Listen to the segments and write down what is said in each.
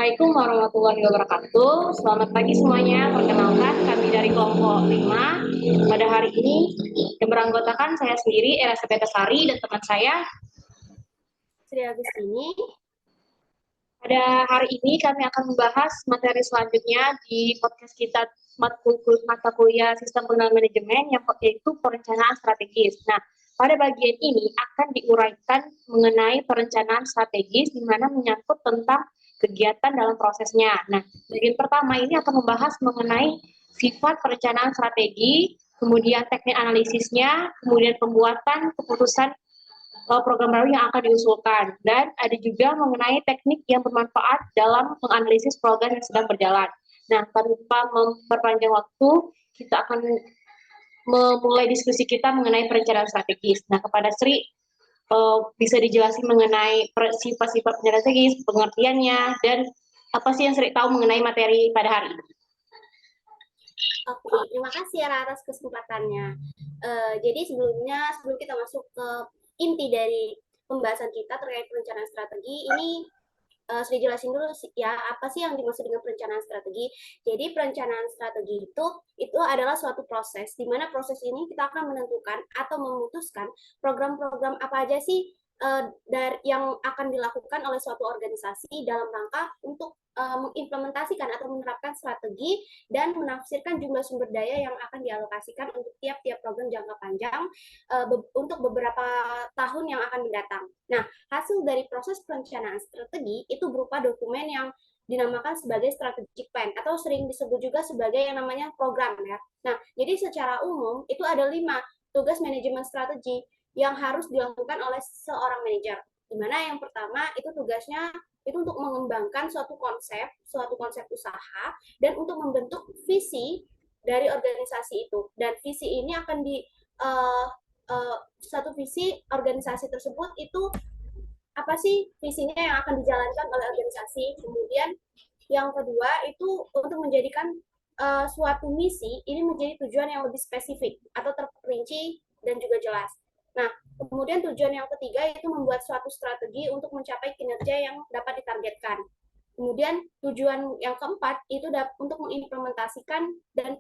Assalamualaikum warahmatullahi wabarakatuh. Selamat pagi semuanya. Perkenalkan, kami dari kelompok 5. Pada hari ini yang beranggotakan saya sendiri, Era Sari, dan teman saya Sri Agustini. Pada hari ini kami akan membahas materi selanjutnya di podcast kita mata kuliah Sistem Pengenalan Manajemen, yaitu perencanaan strategis. Nah, pada bagian ini akan diuraikan mengenai perencanaan strategis, di mana menyangkut tentang kegiatan dalam prosesnya. Nah, bagian pertama ini akan membahas mengenai sifat perencanaan strategi, kemudian teknik analisisnya, kemudian pembuatan keputusan program baru yang akan diusulkan, dan ada juga mengenai teknik yang bermanfaat dalam menganalisis program yang sedang berjalan. Nah, tanpa memperpanjang waktu, kita akan memulai diskusi kita mengenai perencanaan strategis. Nah, kepada Sri, bisa dijelasin mengenai sifat-sifat perencanaan strategis, pengertiannya, dan apa sih yang Sri tahu mengenai materi pada hari ini? Oke, terima kasih ya atas kesempatannya. Jadi sebelum kita masuk ke inti dari pembahasan kita terkait perencanaan strategi, ini sudah jelasin dulu ya, apa sih yang dimaksud dengan perencanaan strategi. Jadi perencanaan strategi itu adalah suatu proses, di mana proses ini kita akan menentukan atau memutuskan program-program apa aja sih yang akan dilakukan oleh suatu organisasi dalam rangka untuk mengimplementasikan atau menerapkan strategi dan menafsirkan jumlah sumber daya yang akan dialokasikan untuk tiap-tiap program jangka panjang untuk beberapa tahun yang akan mendatang. Nah, hasil dari proses perencanaan strategi itu berupa dokumen yang dinamakan sebagai strategic plan atau sering disebut juga sebagai yang namanya program ya. Nah, jadi secara umum itu ada 5 tugas manajemen strategi yang harus dilakukan oleh seorang manajer. Di mana yang pertama itu tugasnya itu untuk mengembangkan suatu konsep usaha, dan untuk membentuk visi dari organisasi itu. Dan visi ini akan satu visi organisasi tersebut itu apa sih visinya yang akan dijalankan oleh organisasi. Kemudian yang kedua itu untuk menjadikan suatu misi ini menjadi tujuan yang lebih spesifik atau terperinci dan juga jelas. Nah, kemudian tujuan yang ketiga itu membuat suatu strategi untuk mencapai kinerja yang dapat ditargetkan. Kemudian tujuan yang keempat itu untuk mengimplementasikan dan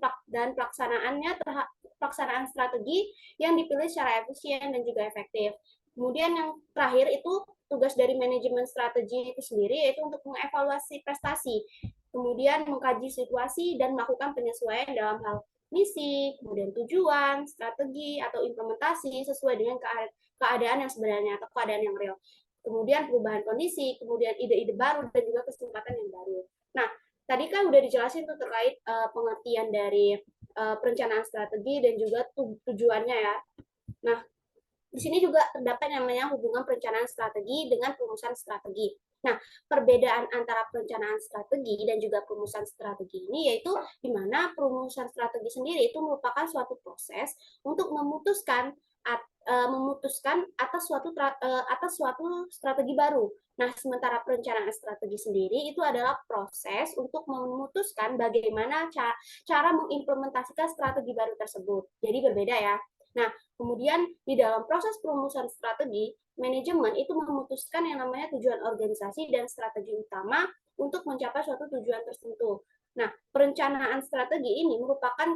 pelaksanaan strategi yang dipilih secara efisien dan juga efektif. Kemudian yang terakhir itu tugas dari manajemen strategi itu sendiri yaitu untuk mengevaluasi prestasi, kemudian mengkaji situasi dan melakukan penyesuaian dalam hal misi, kemudian tujuan, strategi, atau implementasi sesuai dengan keadaan yang sebenarnya atau keadaan yang real. Kemudian perubahan kondisi, kemudian ide-ide baru, dan juga kesempatan yang baru. Nah, tadi kan udah dijelasin tuh terkait pengertian dari perencanaan strategi dan juga tujuannya ya. Nah, di sini juga terdapat namanya hubungan perencanaan strategi dengan perumusan strategi. Nah, perbedaan antara perencanaan strategi dan juga perumusan strategi ini yaitu di mana perumusan strategi sendiri itu merupakan suatu proses untuk memutuskan atas suatu strategi baru. Nah, sementara perencanaan strategi sendiri itu adalah proses untuk memutuskan bagaimana cara mengimplementasikan strategi baru tersebut. Jadi berbeda ya. Nah, kemudian di dalam proses perumusan strategi, manajemen itu memutuskan yang namanya tujuan organisasi dan strategi utama untuk mencapai suatu tujuan tertentu. Nah, perencanaan strategi ini merupakan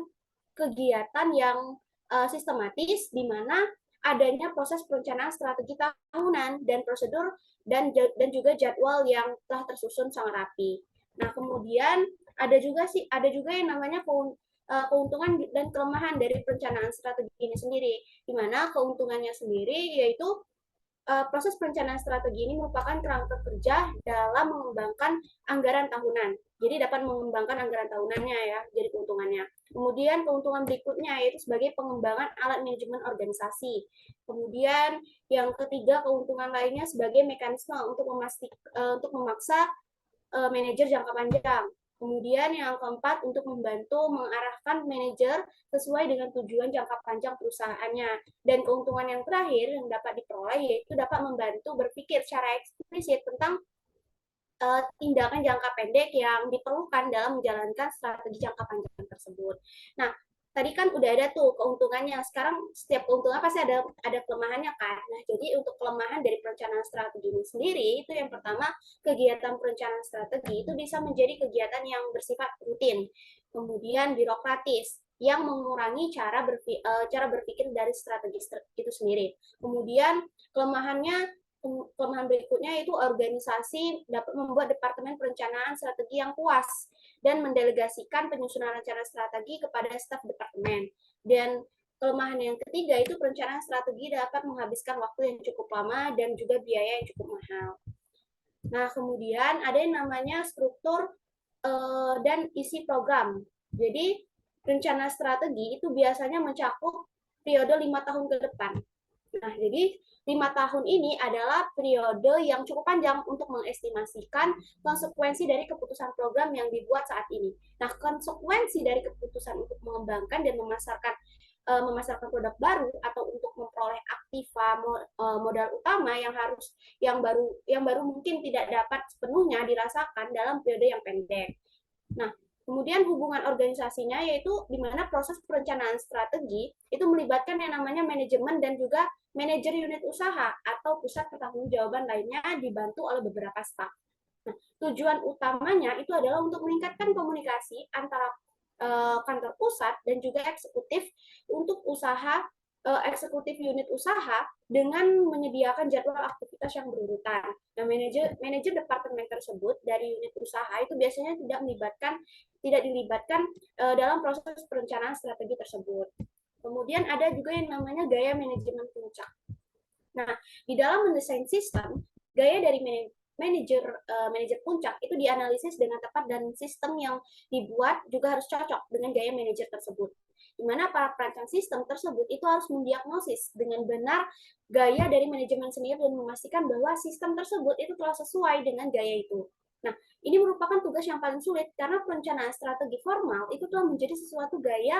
kegiatan yang sistematis di mana adanya proses perencanaan strategi tahunan dan prosedur dan juga jadwal yang telah tersusun sangat rapi. Nah, kemudian ada juga yang namanya keuntungan dan kelemahan dari perencanaan strategi ini sendiri, di mana keuntungannya sendiri yaitu proses perencanaan strategi ini merupakan kerangka kerja dalam mengembangkan anggaran tahunan. Jadi dapat mengembangkan anggaran tahunannya ya, jadi keuntungannya. Kemudian keuntungan berikutnya yaitu sebagai pengembangan alat manajemen organisasi. Kemudian yang ketiga keuntungan lainnya sebagai mekanisme untuk memaksa manajer jangka panjang. Kemudian yang keempat untuk membantu mengarahkan manajer sesuai dengan tujuan jangka panjang perusahaannya. Dan keuntungan yang terakhir yang dapat diperoleh yaitu dapat membantu berpikir secara eksplisit tentang tindakan jangka pendek yang diperlukan dalam menjalankan strategi jangka panjang tersebut. Nah, tadi kan udah ada tuh keuntungannya. Sekarang setiap keuntungan pasti ada kelemahannya kan. Nah, jadi untuk kelemahan dari perencanaan strategi ini sendiri itu yang pertama, kegiatan perencanaan strategi itu bisa menjadi kegiatan yang bersifat rutin, kemudian birokratis yang mengurangi cara berpikir dari strategi itu sendiri. Kemudian kelemahannya kelemahan berikutnya itu organisasi dapat membuat departemen perencanaan strategi yang puas dan mendelegasikan penyusunan rencana strategi kepada staf departemen. Dan kelemahan yang ketiga itu perencanaan strategi dapat menghabiskan waktu yang cukup lama dan juga biaya yang cukup mahal. Nah, kemudian ada yang namanya struktur dan isi program. Jadi, rencana strategi itu biasanya mencakup periode 5 tahun ke depan. Nah, jadi 5 tahun ini adalah periode yang cukup panjang untuk mengestimasikan konsekuensi dari keputusan program yang dibuat saat ini. Nah, konsekuensi dari keputusan untuk mengembangkan dan memasarkan produk baru atau untuk memperoleh aktiva modal utama yang baru mungkin tidak dapat sepenuhnya dirasakan dalam periode yang pendek. Nah, kemudian hubungan organisasinya yaitu di mana proses perencanaan strategi itu melibatkan yang namanya manajemen dan juga manajer unit usaha atau pusat pertanggungjawaban lainnya dibantu oleh beberapa staf. Nah, tujuan utamanya itu adalah untuk meningkatkan komunikasi antara kantor pusat dan juga eksekutif untuk eksekutif unit usaha dengan menyediakan jadwal aktivitas yang berurutan. Nah, manajer departemen tersebut dari unit usaha itu biasanya tidak dilibatkan dalam proses perencanaan strategi tersebut. Kemudian ada juga yang namanya gaya manajemen puncak. Nah, di dalam mendesain sistem, gaya dari manajer puncak itu dianalisis dengan tepat dan sistem yang dibuat juga harus cocok dengan gaya manajer tersebut. Di mana para perancang sistem tersebut itu harus mendiagnosis dengan benar gaya dari manajemen sendiri dan memastikan bahwa sistem tersebut itu telah sesuai dengan gaya itu. Nah, ini merupakan tugas yang paling sulit karena perencanaan strategi formal itu telah menjadi sesuatu gaya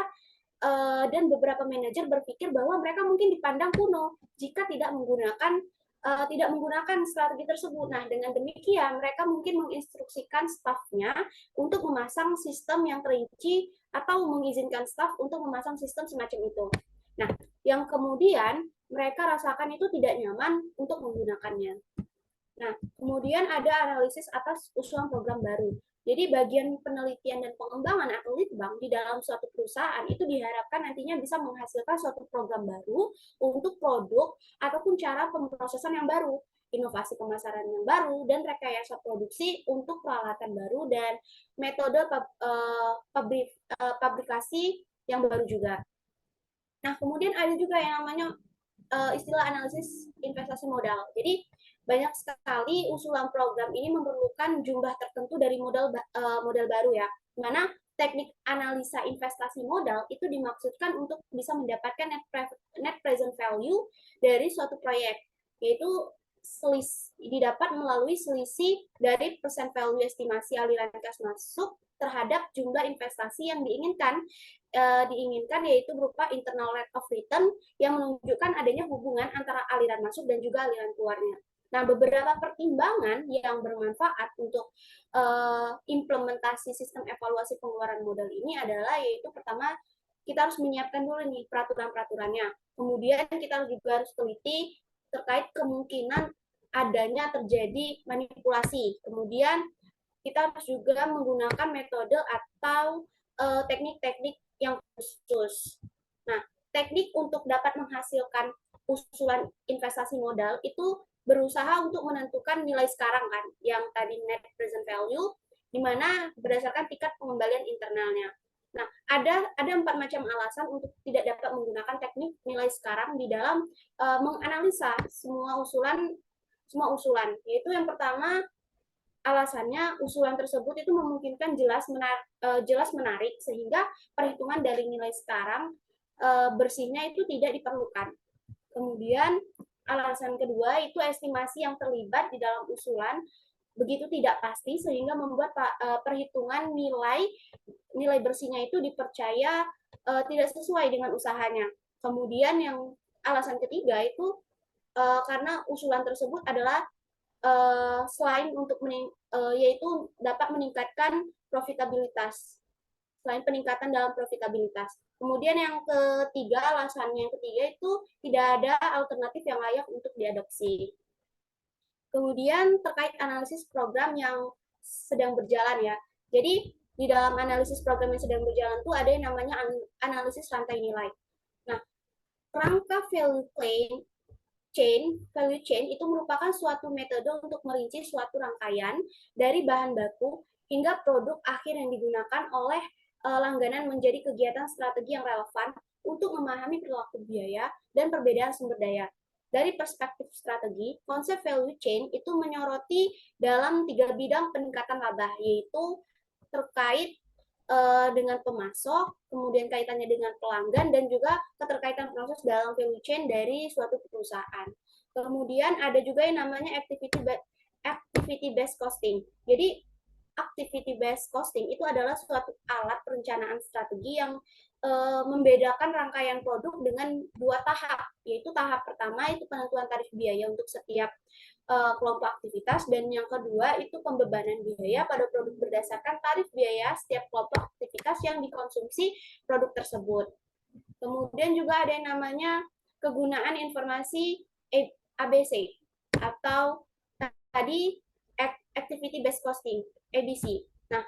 dan beberapa manajer berpikir bahwa mereka mungkin dipandang kuno jika tidak menggunakan strategi tersebut. Nah, dengan demikian mereka mungkin menginstruksikan stafnya untuk memasang sistem yang terinci atau mengizinkan staf untuk memasang sistem semacam itu. Nah, yang kemudian mereka rasakan itu tidak nyaman untuk menggunakannya. Nah, kemudian ada analisis atas usulan program baru. Jadi bagian penelitian dan pengembangan atau litbang di dalam suatu perusahaan itu diharapkan nantinya bisa menghasilkan suatu program baru untuk produk ataupun cara pemrosesan yang baru, inovasi pemasaran yang baru, dan rekayasa produksi untuk peralatan baru dan metode pabrikasi yang baru juga. Nah, kemudian ada juga yang namanya istilah analisis investasi modal. Jadi banyak sekali usulan program ini memerlukan jumlah tertentu dari modal baru ya. Mana teknik analisa investasi modal itu dimaksudkan untuk bisa mendapatkan net present value dari suatu proyek, yaitu didapat melalui selisih dari persen value estimasi aliran kas masuk terhadap jumlah investasi yang diinginkan yaitu berupa internal rate of return yang menunjukkan adanya hubungan antara aliran masuk dan juga aliran keluarnya. Nah, beberapa pertimbangan yang bermanfaat untuk implementasi sistem evaluasi pengeluaran modal ini adalah yaitu pertama kita harus menyiapkan dulu nih peraturan-peraturannya. Kemudian kita juga harus teliti terkait kemungkinan adanya terjadi manipulasi. Kemudian kita harus juga menggunakan metode atau teknik-teknik yang khusus. Nah, teknik untuk dapat menghasilkan usulan investasi modal itu berusaha untuk menentukan nilai sekarang kan, yang tadi net present value, di mana berdasarkan tingkat pengembalian internalnya. Nah, ada 4 macam alasan untuk tidak dapat menggunakan teknik nilai sekarang di dalam menganalisa semua usulan. Yaitu yang pertama, alasannya usulan tersebut itu memungkinkan jelas menarik sehingga perhitungan dari nilai sekarang bersihnya itu tidak diperlukan. Kemudian alasan kedua itu estimasi yang terlibat di dalam usulan begitu tidak pasti sehingga membuat perhitungan nilai bersihnya itu dipercaya tidak sesuai dengan usahanya. Kemudian yang alasan ketiga itu karena usulan tersebut adalah selain untuk yaitu dapat meningkatkan profitabilitas. selain peningkatan dalam profitabilitas. Kemudian yang ketiga, alasannya yang ketiga itu tidak ada alternatif yang layak untuk diadopsi. Kemudian terkait analisis program yang sedang berjalan ya. Jadi di dalam analisis program yang sedang berjalan itu ada yang namanya analisis rantai nilai. Nah, rangka value chain itu merupakan suatu metode untuk merinci suatu rangkaian dari bahan baku hingga produk akhir yang digunakan oleh langganan menjadi kegiatan strategi yang relevan untuk memahami perilaku biaya dan perbedaan sumber daya. Dari perspektif strategi, konsep value chain itu menyoroti dalam 3 bidang peningkatan laba, yaitu terkait dengan pemasok, kemudian kaitannya dengan pelanggan, dan juga keterkaitan proses dalam value chain dari suatu perusahaan. Kemudian ada juga yang namanya activity based costing. Jadi activity based costing itu adalah suatu alat perencanaan strategi yang membedakan rangkaian produk dengan 2 tahap, yaitu tahap pertama itu penentuan tarif biaya untuk setiap kelompok aktivitas, dan yang kedua itu pembebanan biaya pada produk berdasarkan tarif biaya setiap kelompok aktivitas yang dikonsumsi produk tersebut. Kemudian juga ada yang namanya kegunaan informasi ABC atau tadi activity based costing, ABC. Nah,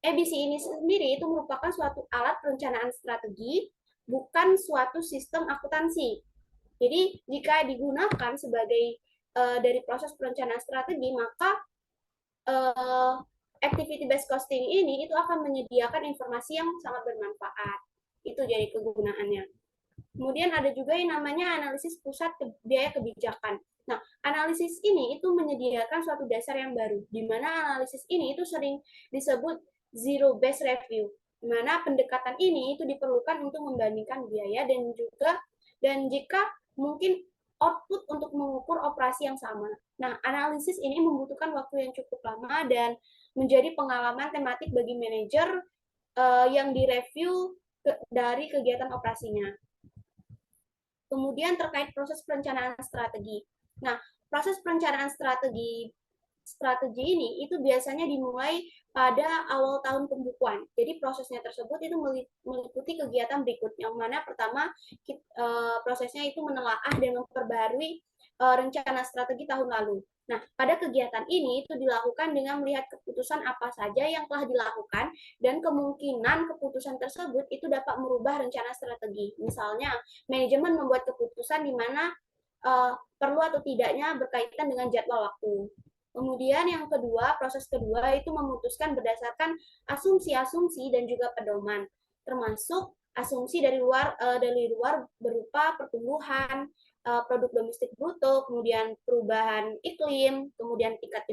ABC ini sendiri itu merupakan suatu alat perencanaan strategi, bukan suatu sistem akuntansi. Jadi jika digunakan sebagai dari proses perencanaan strategi, maka activity based costing ini itu akan menyediakan informasi yang sangat bermanfaat. Itu jadi kegunaannya. Kemudian ada juga yang namanya analisis pusat biaya kebijakan. Nah, analisis ini itu menyediakan suatu dasar yang baru, di mana analisis ini itu sering disebut zero based review, di mana pendekatan ini itu diperlukan untuk membandingkan biaya dan jika mungkin output untuk mengukur operasi yang sama. Nah, analisis ini membutuhkan waktu yang cukup lama dan menjadi pengalaman tematik bagi manajer yang direview dari kegiatan operasinya. Kemudian terkait proses perencanaan strategi. Nah, proses perencanaan strategi ini itu biasanya dimulai pada awal tahun pembukuan. Jadi prosesnya tersebut itu meliputi kegiatan berikut. Yang mana pertama prosesnya itu menelaah dan memperbarui rencana strategi tahun lalu. Nah, pada kegiatan ini itu dilakukan dengan melihat keputusan apa saja yang telah dilakukan dan kemungkinan keputusan tersebut itu dapat merubah rencana strategi. Misalnya, manajemen membuat keputusan di mana perlu atau tidaknya berkaitan dengan jadwal waktu. Kemudian yang kedua, proses kedua itu memutuskan berdasarkan asumsi-asumsi dan juga pedoman, termasuk asumsi dari luar berupa pertumbuhan, produk domestik bruto, kemudian perubahan iklim, kemudian tingkat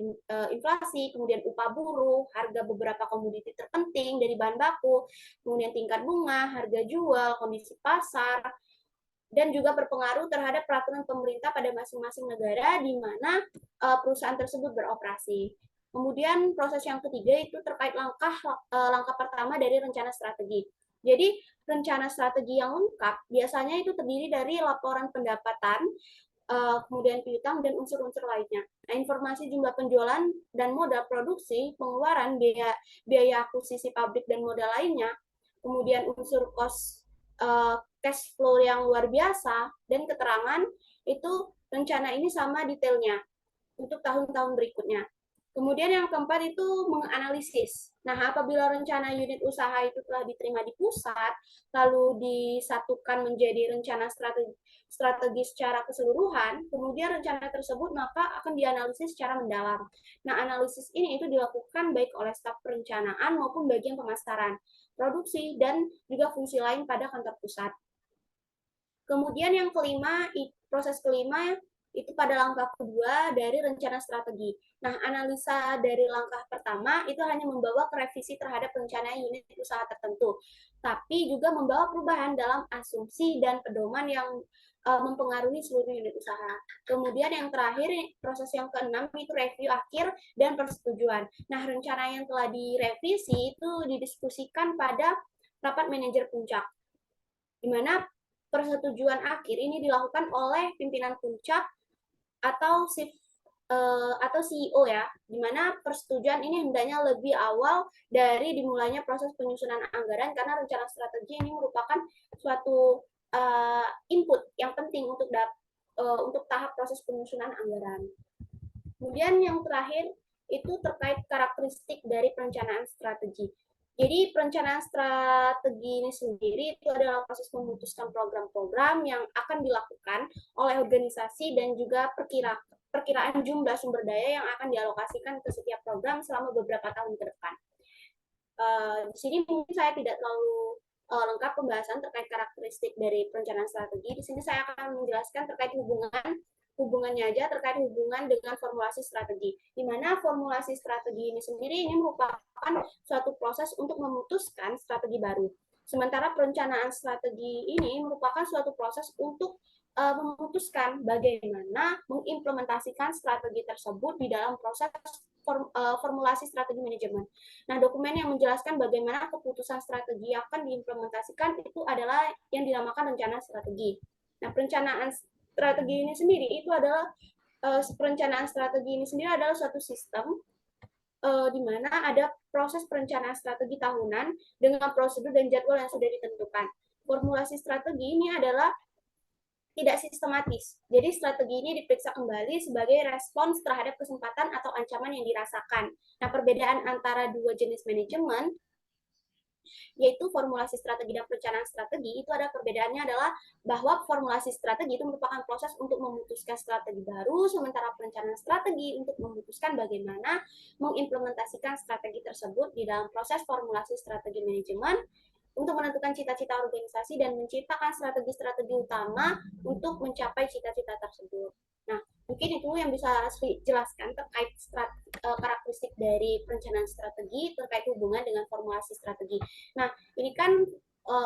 inflasi, kemudian upah buruh, harga beberapa komoditi terpenting dari bahan baku, kemudian tingkat bunga, harga jual, kondisi pasar, dan juga berpengaruh terhadap peraturan pemerintah pada masing-masing negara di mana perusahaan tersebut beroperasi. Kemudian proses yang ketiga itu terkait langkah pertama dari rencana strategi. Jadi rencana strategi yang lengkap biasanya itu terdiri dari laporan pendapatan, kemudian piutang dan unsur-unsur lainnya. Nah, informasi jumlah penjualan dan modal produksi, pengeluaran, biaya akuisisi pabrik dan modal lainnya, kemudian unsur cost cash flow yang luar biasa, dan keterangan itu rencana ini sama detailnya untuk tahun-tahun berikutnya. Kemudian yang keempat itu menganalisis. Nah, apabila rencana unit usaha itu telah diterima di pusat, lalu disatukan menjadi rencana strategi secara keseluruhan, kemudian rencana tersebut maka akan dianalisis secara mendalam. Nah, analisis ini itu dilakukan baik oleh staf perencanaan maupun bagian pemasaran, produksi, dan juga fungsi lain pada kantor pusat. Kemudian yang kelima, proses kelima itu pada langkah kedua dari rencana strategi. Nah, analisa dari langkah pertama itu hanya membawa ke revisi terhadap rencana unit usaha tertentu, tapi juga membawa perubahan dalam asumsi dan pedoman yang mempengaruhi seluruh unit usaha. Kemudian yang terakhir, proses yang keenam itu review akhir dan persetujuan. Nah, rencana yang telah direvisi itu didiskusikan pada rapat manajer puncak, di mana persetujuan akhir ini dilakukan oleh pimpinan puncak atau atau CEO ya, di mana persetujuan ini hendaknya lebih awal dari dimulainya proses penyusunan anggaran karena rencana strategi ini merupakan suatu input yang penting untuk tahap proses penyusunan anggaran. Kemudian yang terakhir itu terkait karakteristik dari perencanaan strategi. Jadi perencanaan strategi ini sendiri itu adalah proses memutuskan program-program yang akan dilakukan oleh organisasi dan juga perkiraan jumlah sumber daya yang akan dialokasikan ke setiap program selama beberapa tahun ke depan. Di sini mungkin saya tidak terlalu lengkap pembahasan terkait karakteristik dari perencanaan strategi. Di sini saya akan menjelaskan terkait hubungannya aja terkait hubungan dengan formulasi strategi. Di mana formulasi strategi ini sendiri ini merupakan suatu proses untuk memutuskan strategi baru. Sementara perencanaan strategi ini merupakan suatu proses untuk memutuskan bagaimana mengimplementasikan strategi tersebut di dalam proses formulasi strategi manajemen. Nah, dokumen yang menjelaskan bagaimana keputusan strategi akan diimplementasikan itu adalah yang dinamakan rencana strategi. Nah, perencanaan strategi ini sendiri itu adalah perencanaan strategi ini sendiri adalah suatu sistem di mana ada proses perencanaan strategi tahunan dengan prosedur dan jadwal yang sudah ditentukan. Formulasi strategi ini adalah tidak sistematis. Jadi strategi ini diperiksa kembali sebagai respons terhadap kesempatan atau ancaman yang dirasakan. Nah, perbedaan antara dua jenis manajemen yaitu formulasi strategi dan perencanaan strategi, itu ada perbedaannya adalah bahwa formulasi strategi itu merupakan proses untuk memutuskan strategi baru, sementara perencanaan strategi untuk memutuskan bagaimana mengimplementasikan strategi tersebut di dalam proses formulasi strategi manajemen untuk menentukan cita-cita organisasi dan menciptakan strategi-strategi utama untuk mencapai cita-cita tersebut. Nah, mungkin itu yang bisa Sri jelaskan terkait karakteristik dari perencanaan strategi terkait hubungan dengan formulasi strategi. Nah, ini kan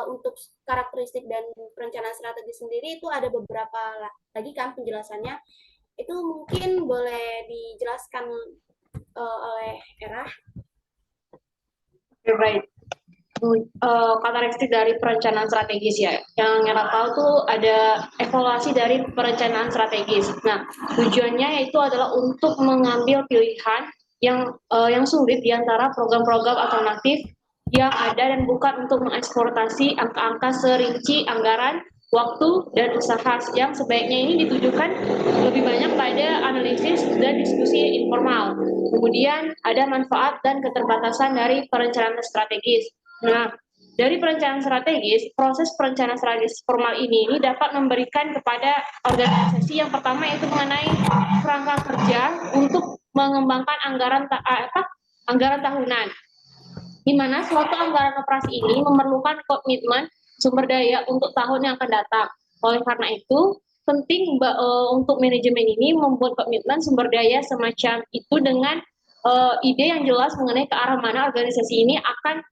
untuk karakteristik dan perencanaan strategi sendiri itu ada beberapa lagi kan penjelasannya. Itu mungkin boleh dijelaskan oleh Era. Baik. Karakteristik dari perencanaan strategis ya. Yang Era tahu tuh ada evaluasi dari perencanaan strategis. Nah, tujuannya yaitu adalah untuk mengambil pilihan yang sulit di antara program-program alternatif yang ada dan bukan untuk mengeksploitasi angka-angka serinci anggaran, waktu, dan usaha yang sebaiknya ini ditujukan lebih banyak pada analisis dan diskusi informal. Kemudian ada manfaat dan keterbatasan dari perencanaan strategis. Nah, dari perencanaan strategis, proses perencanaan strategis formal ini dapat memberikan kepada organisasi yang pertama yaitu mengenai kerangka kerja untuk mengembangkan anggaran tahunan, di mana suatu anggaran operasi ini memerlukan komitmen sumber daya untuk tahun yang akan datang. Oleh karena itu, penting untuk manajemen ini membuat komitmen sumber daya semacam itu dengan ide yang jelas mengenai ke arah mana organisasi ini akan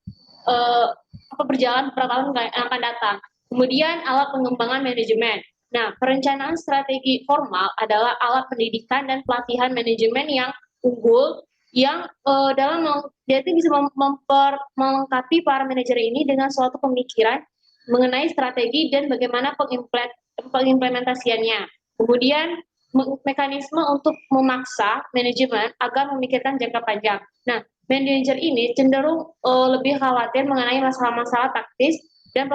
berjalan beberapa tahun yang akan datang. Kemudian alat pengembangan manajemen. Nah, perencanaan strategi formal adalah alat pendidikan dan pelatihan manajemen yang unggul yang dia itu bisa melengkapi para manajer ini dengan suatu pemikiran mengenai strategi dan bagaimana pengimplementasiannya. Kemudian mekanisme untuk memaksa manajemen agar memikirkan jangka panjang. Nah, manajer ini cenderung lebih khawatir mengenai masalah-masalah taktis dan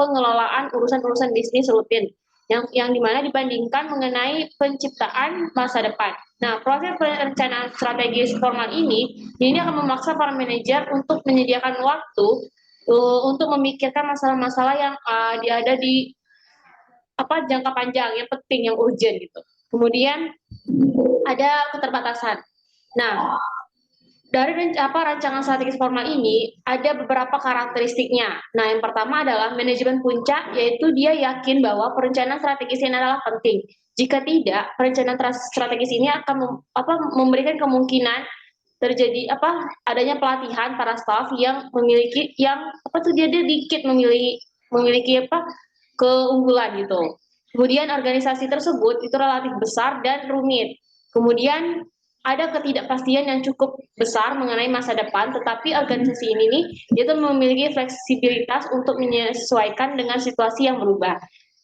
pengelolaan urusan-urusan bisnis rutin yang dimana dibandingkan mengenai penciptaan masa depan. Nah, proses perencanaan strategis formal ini akan memaksa para manajer untuk menyediakan waktu untuk memikirkan masalah-masalah yang ada di jangka panjang, yang penting, yang urgent gitu. Kemudian ada keterbatasan. Nah, dari rancangan strategis formal ini ada beberapa karakteristiknya. Nah, yang pertama adalah manajemen puncak, yaitu dia yakin bahwa perencanaan strategis ini adalah penting. Jika tidak, perencanaan strategis ini akan memberikan kemungkinan terjadi adanya pelatihan para staf yang memiliki dia dikit memiliki keunggulan gitu. Kemudian organisasi tersebut itu relatif besar dan rumit. Kemudian ada ketidakpastian yang cukup besar mengenai masa depan, tetapi organisasi ini itu memiliki fleksibilitas untuk menyesuaikan dengan situasi yang berubah.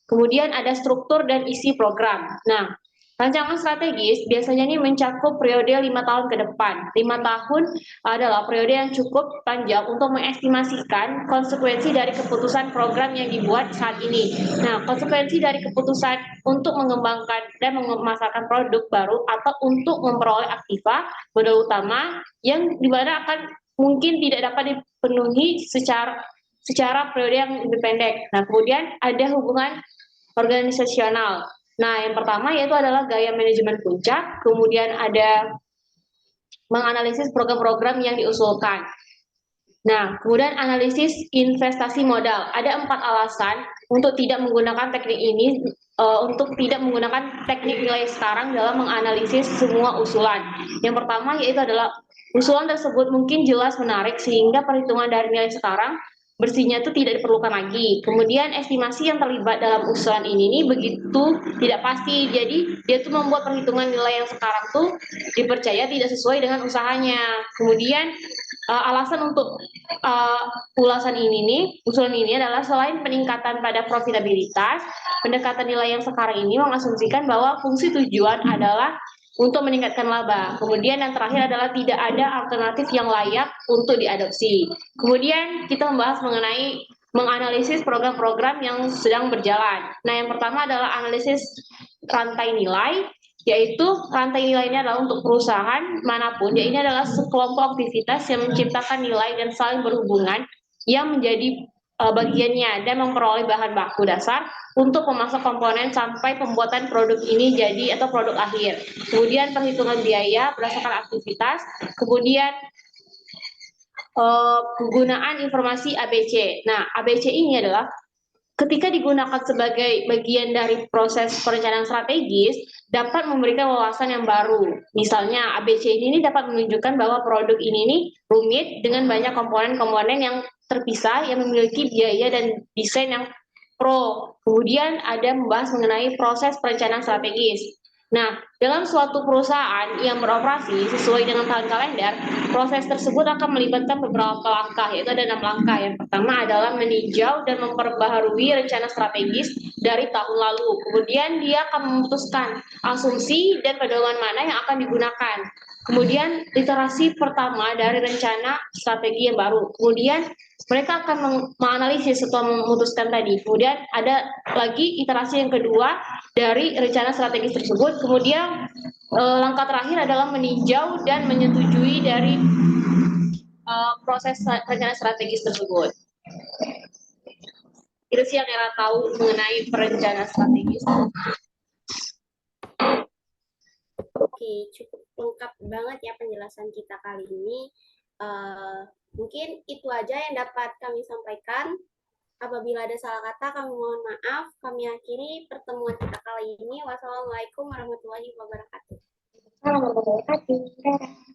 Kemudian ada struktur dan isi program. Nah, Rancangan strategis biasanya ini mencakup periode 5 tahun ke depan. 5 tahun adalah periode yang cukup panjang untuk mengestimasikan konsekuensi dari keputusan program yang dibuat saat ini. Nah, konsekuensi dari keputusan untuk mengembangkan dan memasarkan produk baru atau untuk memperoleh aktiva modal utama yang dimana akan mungkin tidak dapat dipenuhi secara periode yang lebih pendek. Nah, kemudian ada hubungan organisasional. Nah, yang pertama yaitu adalah gaya manajemen puncak, kemudian ada menganalisis program-program yang diusulkan. Nah, kemudian analisis investasi modal. Ada 4 alasan untuk tidak menggunakan teknik ini, untuk tidak menggunakan teknik nilai sekarang dalam menganalisis semua usulan. Yang pertama yaitu adalah usulan tersebut mungkin jelas menarik sehingga perhitungan dari nilai sekarang bersihnya itu tidak diperlukan lagi. Kemudian estimasi yang terlibat dalam usulan ini begitu tidak pasti. Jadi dia tuh membuat perhitungan nilai yang sekarang tuh dipercaya tidak sesuai dengan usahanya. Kemudian alasan untuk ulasan ini nih, usulan ini adalah selain peningkatan pada profitabilitas, pendekatan nilai yang sekarang ini mengasumsikan bahwa fungsi tujuan adalah untuk meningkatkan laba. Kemudian yang terakhir adalah tidak ada alternatif yang layak untuk diadopsi. Kemudian kita membahas mengenai menganalisis program-program yang sedang berjalan. Nah, yang pertama adalah analisis rantai nilai, yaitu rantai nilainya adalah untuk perusahaan manapun, ya ini adalah sekelompok aktivitas yang menciptakan nilai dan saling berhubungan yang menjadi bagiannya dan memperoleh bahan baku dasar untuk memasok komponen sampai pembuatan produk ini jadi atau produk akhir. Kemudian perhitungan biaya berdasarkan aktivitas, kemudian penggunaan informasi ABC. Nah, ABC ini adalah ketika digunakan sebagai bagian dari proses perencanaan strategis, dapat memberikan wawasan yang baru. Misalnya, ABC ini dapat menunjukkan bahwa produk ini nih rumit dengan banyak komponen-komponen yang terpisah yang memiliki biaya dan desain yang pro. Kemudian ada membahas mengenai proses perencanaan strategis. Nah, dalam suatu perusahaan yang beroperasi sesuai dengan tahun kalender, proses tersebut akan melibatkan beberapa langkah, yaitu ada 6 langkah. Yang pertama adalah meninjau dan memperbaharui rencana strategis dari tahun lalu. Kemudian dia akan memutuskan asumsi dan pedoman mana yang akan digunakan. Kemudian iterasi pertama dari rencana strategi yang baru. Kemudian mereka akan menganalisis setelah memutuskan tadi. Kemudian ada lagi iterasi yang kedua dari rencana strategis tersebut. Kemudian langkah terakhir adalah meninjau dan menyetujui dari proses rencana strategis tersebut. Itu sih yang Era tahu mengenai perencanaan strategis. Oke, cukup lengkap banget ya penjelasan kita kali ini. Mungkin itu aja yang dapat kami sampaikan. Apabila ada salah kata, kami mohon maaf. Kami akhiri pertemuan kita kali ini. Wassalamualaikum warahmatullahi wabarakatuh. Assalamualaikum warahmatullahi wabarakatuh.